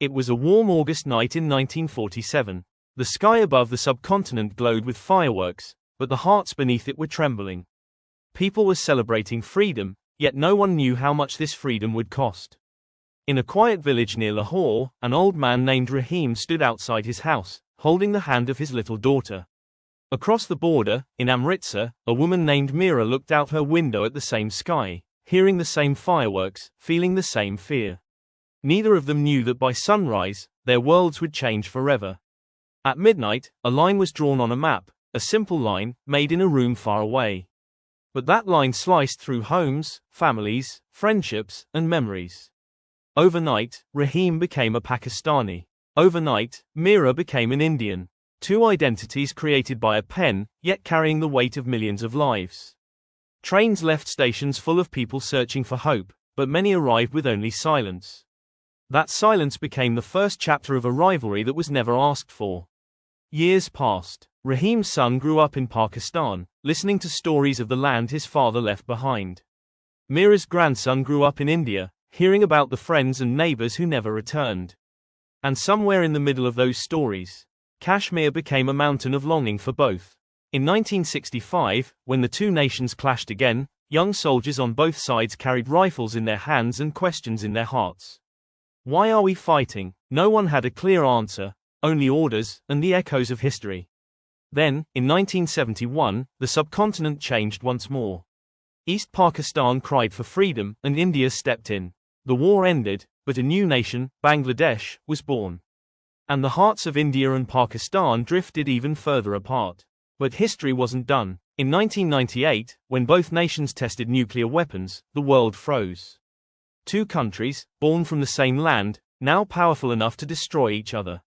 It was a warm August night in 1947. The sky above the subcontinent glowed with fireworks, but the hearts beneath it were trembling. People were celebrating freedom, yet no one knew how much this freedom would cost. In a quiet village near Lahore, an old man named Rahim stood outside his house, holding the hand of his little daughter. Across the border, in Amritsar, a woman named Meera looked out her window at the same sky, hearing the same fireworks, feeling the same fear. Neither of them knew that by sunrise, their worlds would change forever. At midnight, a line was drawn on a map, a simple line, made in a room far away. But that line sliced through homes, families, friendships, and memories. Overnight, Rahim became a Pakistani. Overnight, Meera became an Indian. Two identities created by a pen, yet carrying the weight of millions of lives. Trains left stations full of people searching for hope, but many arrived with only silence. That silence became the first chapter of a rivalry that was never asked for. Years passed. Rahim's son grew up in Pakistan, listening to stories of the land his father left behind. Meera's grandson grew up in India, hearing about the friends and neighbors who never returned. And somewhere in the middle of those stories, Kashmir became a mountain of longing for both. In 1965, when the two nations clashed again, young soldiers on both sides carried rifles in their hands and questions in their hearts. Why are we fighting? No one had a clear answer, only orders and the echoes of history. Then, in 1971, the subcontinent changed once more. East Pakistan cried for freedom, and India stepped in. The war ended, but a new nation, Bangladesh, was born. And the hearts of India and Pakistan drifted even further apart. But history wasn't done. In 1998, when both nations tested nuclear weapons, the world froze. Two countries, born from the same land, now powerful enough to destroy each other.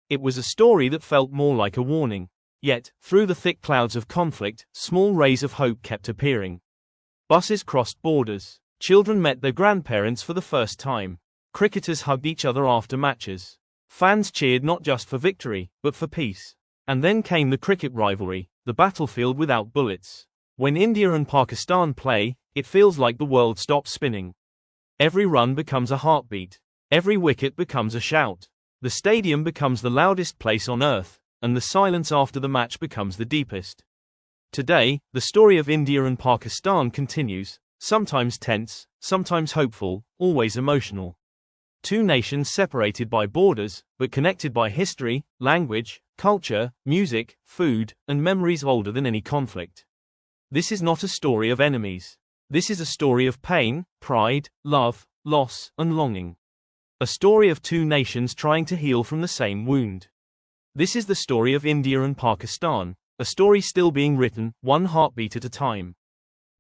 It was a story that felt more like a warning. Yet, through the thick clouds of conflict, small rays of hope kept appearing. Buses crossed borders. Children met their grandparents for the first time. Cricketers hugged each other after matches. Fans cheered not just for victory, but for peace. And then came the cricket rivalry, the battlefield without bullets. When India and Pakistan play, it feels like the world stops spinning. Every run becomes a heartbeat. Every wicket becomes a shout. The stadium becomes the loudest place on earth, and the silence after the match becomes the deepest. Today, the story of India and Pakistan continues, sometimes tense, sometimes hopeful, always emotional. Two nations separated by borders, but connected by history, language, culture, music, food, and memories older than any conflict. This is not a story of enemies. This is a story of pain, pride, love, loss, and longing. A story of two nations trying to heal from the same wound. This is the story of India and Pakistan, a story still being written, one heartbeat at a time.